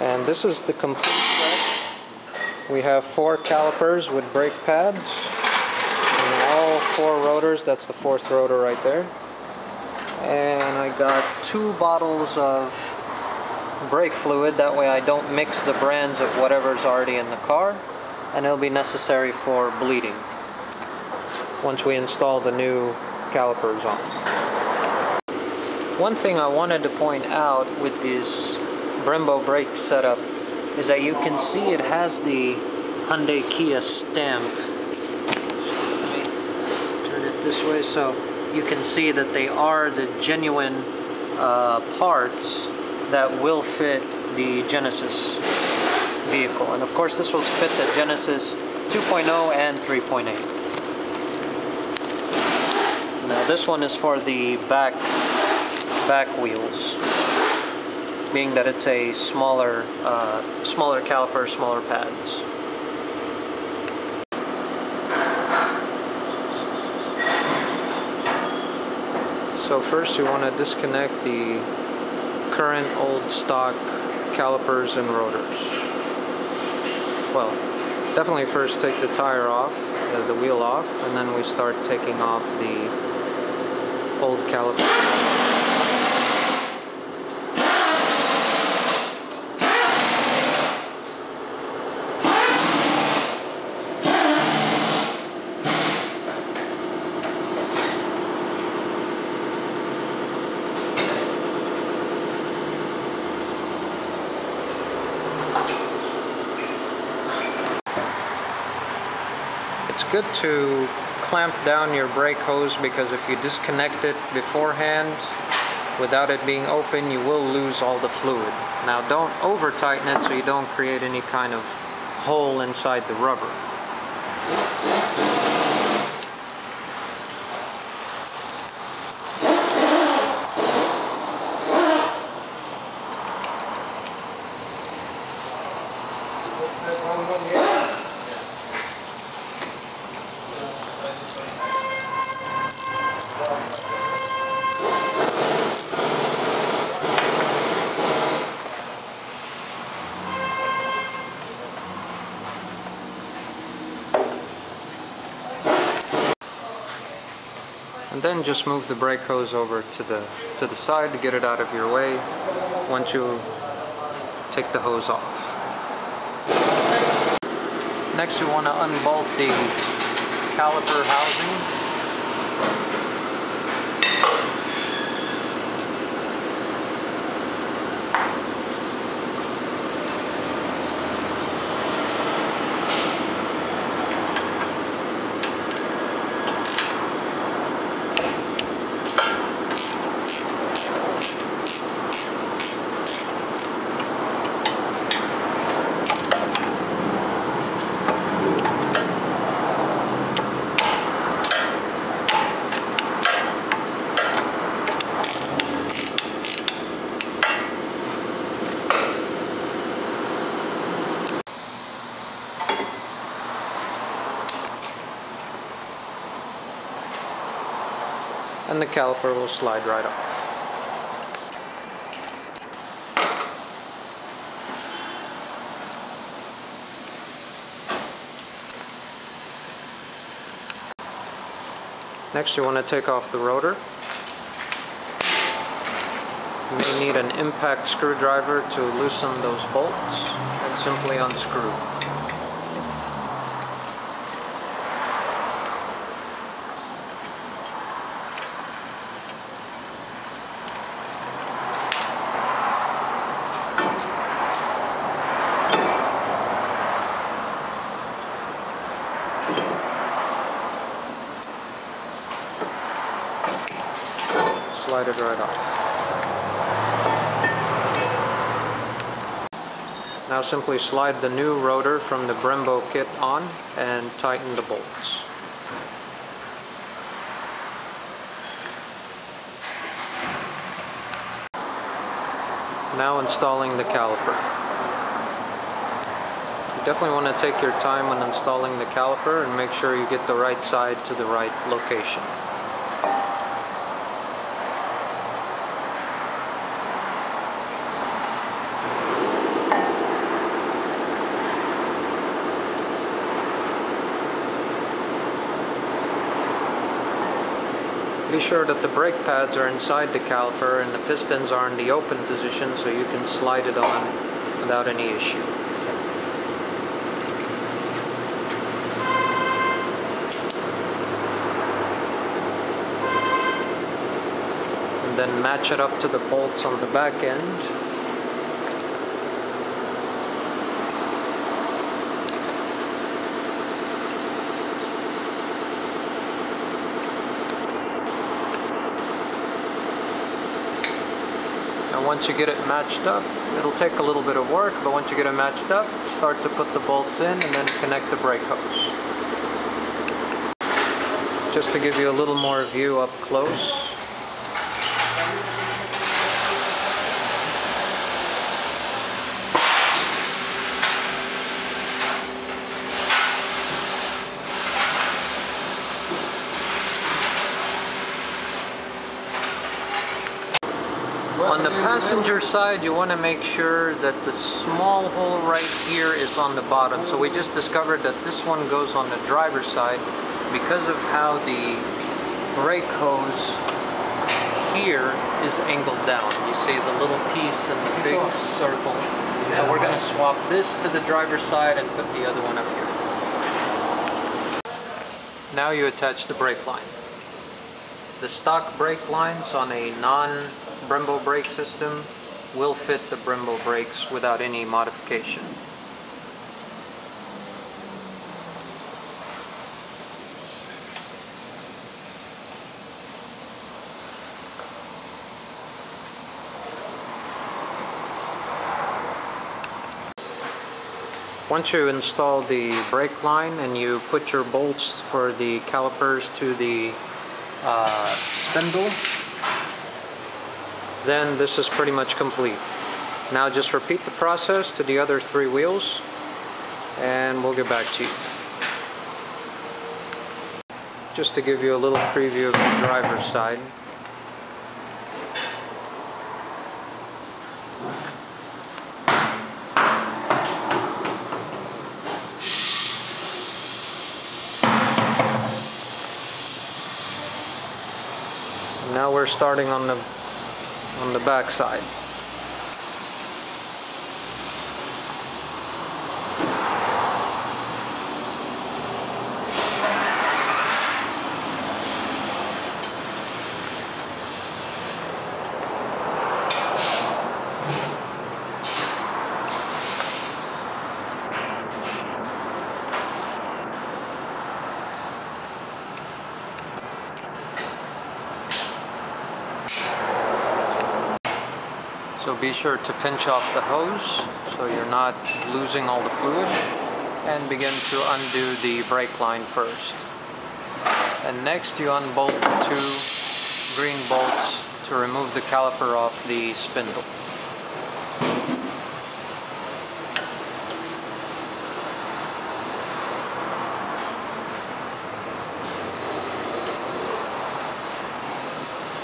And this is the complete set. We have 4 calipers with brake pads. And all 4 rotors, that's the 4th rotor right there. And I got 2 bottles of brake fluid, that way I don't mix the brands of whatever's already in the car, and it'll be necessary for bleeding once we install the new calipers on. One thing I wanted to point out with this Brembo brake setup is that you can see it has the Hyundai Kia stamp. Let me turn it this way so you can see that they are the genuine parts that will fit the Genesis vehicle. And of course this will fit the Genesis 2.0 and 3.8. Now this one is for the back wheels, being that it's a smaller caliper, smaller pads. So first you want to disconnect the current old stock calipers and rotors. Well, definitely first take the tire off, the wheel off, and then we start taking off the old caliper. It's good to clamp down your brake hose, because if you disconnect it beforehand without it being open, you will lose all the fluid. Now don't over tighten it so you don't create any kind of hole inside the rubber. And then just move the brake hose over to the side to get it out of your way once you take the hose off. Next you want to unbolt the caliper housing. And the caliper will slide right off. Next you want to take off the rotor. You may need an impact screwdriver to loosen those bolts, and simply unscrew. Slide it right off. Now simply slide the new rotor from the Brembo kit on and tighten the bolts. Now installing the caliper. You definitely want to take your time when installing the caliper and make sure you get the right side to the right location. Be sure that the brake pads are inside the caliper and the pistons are in the open position so you can slide it on without any issue. And then match it up to the bolts on the back end. And once you get it matched up, it'll take a little bit of work, but once you get it matched up, start to put the bolts in and then connect the brake hose. Just to give you a little more view up close. On the passenger side, you want to make sure that the small hole right here is on the bottom. So we just discovered that this one goes on the driver's side because of how the brake hose here is angled down. You see the little piece in the big circle. So we're going to swap this to the driver's side and put the other one up here. Now you attach the brake line. The stock brake lines on a non-Brembo brake system will fit the Brembo brakes without any modification. Once you install the brake line and you put your bolts for the calipers to the spindle, then this is pretty much complete. Now just repeat the process to the other 3 wheels and we'll get back to you. Just to give you a little preview of the driver's side. Now we're starting on the back side. So be sure to pinch off the hose so you're not losing all the fluid, and begin to undo the brake line first. And next you unbolt the 2 green bolts to remove the caliper off the spindle.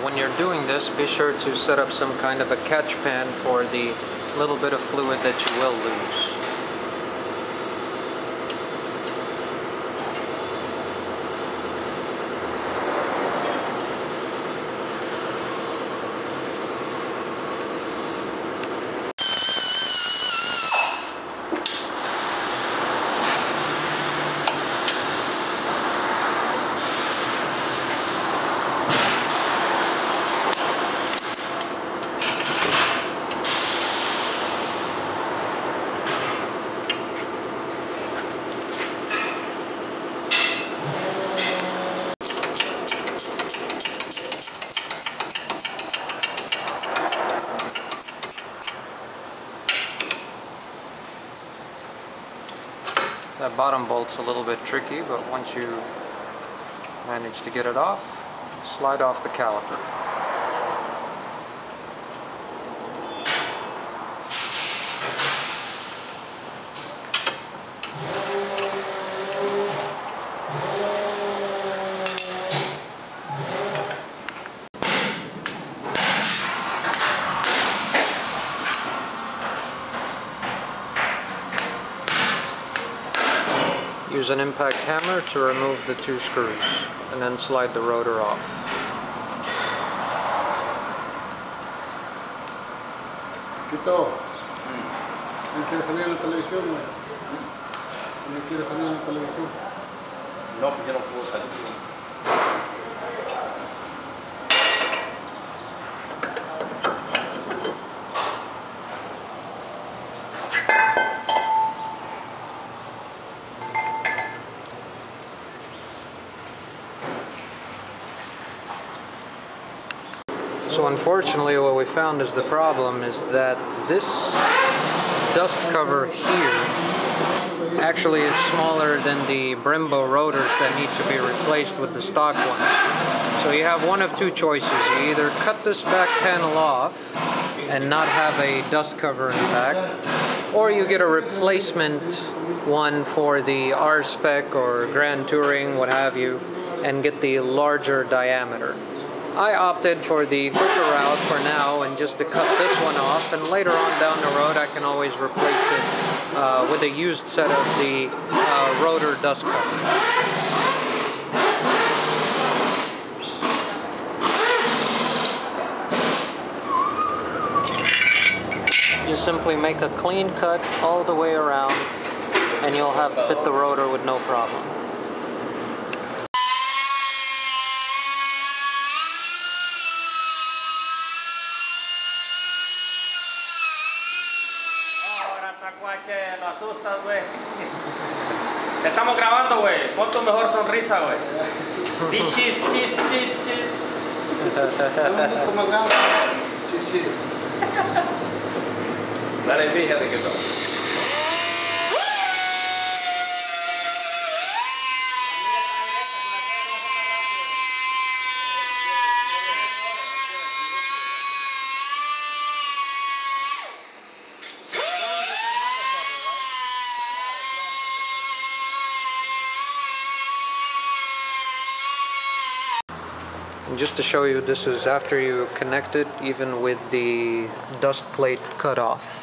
When you're doing this, be sure to set up some kind of a catch pan for the little bit of fluid that you will lose. That bottom bolt's a little bit tricky, but once you manage to get it off, slide off the caliper. Use an impact hammer to remove the 2 screws and then slide the rotor off. Quito, ¿quién quiere salir en la televisión, güey? ¿Quién quiere salir en la televisión? No, pues yo no puedo salir. So unfortunately what we found is the problem is that this dust cover here actually is smaller than the Brembo rotors that need to be replaced with the stock ones. So you have one of two choices. You either cut this back panel off and not have a dust cover in the back, or you get a replacement one for the R-Spec or Grand Touring, what have you, and get the larger diameter. I opted for the quicker route for now and just to cut this one off, and later on down the road I can always replace it with a used set of the rotor dust cover. Just simply make a clean cut all the way around and you'll have fit the rotor with no problem. Tacuache, lo asustas, güey. Te estamos grabando, güey. Pon tu mejor sonrisa, güey. Di chis, chis, chis, chis. Chis, chis. Dale, fíjate que todo. And just to show you, this is after you connect it, even with the dust plate cut off.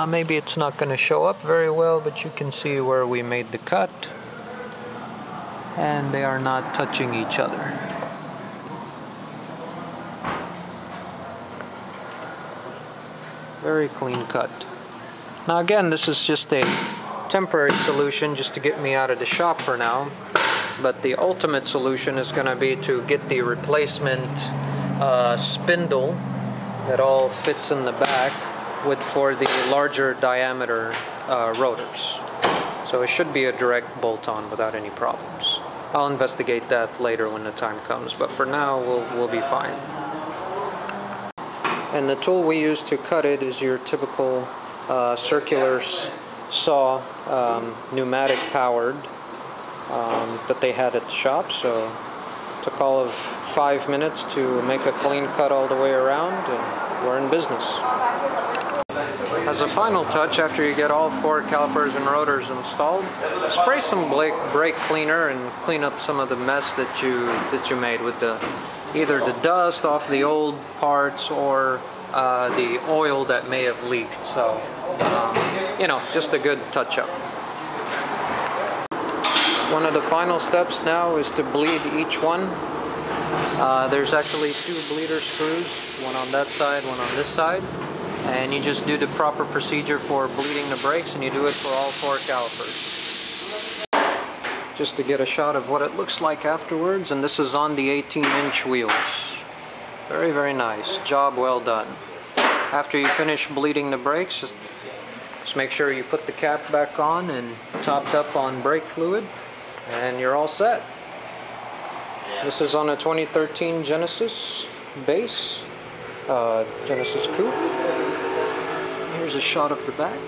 Maybe it's not going to show up very well, but you can see where we made the cut. And they are not touching each other. Very clean cut. Now again, this is just a temporary solution just to get me out of the shop for now. But the ultimate solution is going to be to get the replacement spindle that all fits in the back for the larger diameter rotors. So it should be a direct bolt-on without any problems. I'll investigate that later when the time comes, but for now we'll be fine. And the tool we use to cut it is your typical circular saw, pneumatic powered, that they had at the shop. So it took all of 5 minutes to make a clean cut all the way around, and we're in business. As a final touch, after you get all 4 calipers and rotors installed, spray some brake cleaner and clean up some of the mess that you made with either the dust off the old parts or the oil that may have leaked. So you know, just a good touch-up. One of the final steps now is to bleed each one. There's actually 2 bleeder screws, one on that side, one on this side. And you just do the proper procedure for bleeding the brakes, and you do it for all 4 calipers. Just to get a shot of what it looks like afterwards, and this is on the 18-inch wheels. Very, very nice. Job well done. After you finish bleeding the brakes, just make sure you put the cap back on and topped up on brake fluid, and you're all set. This is on a 2013 Genesis base, Genesis Coupe. Here's a shot of the back.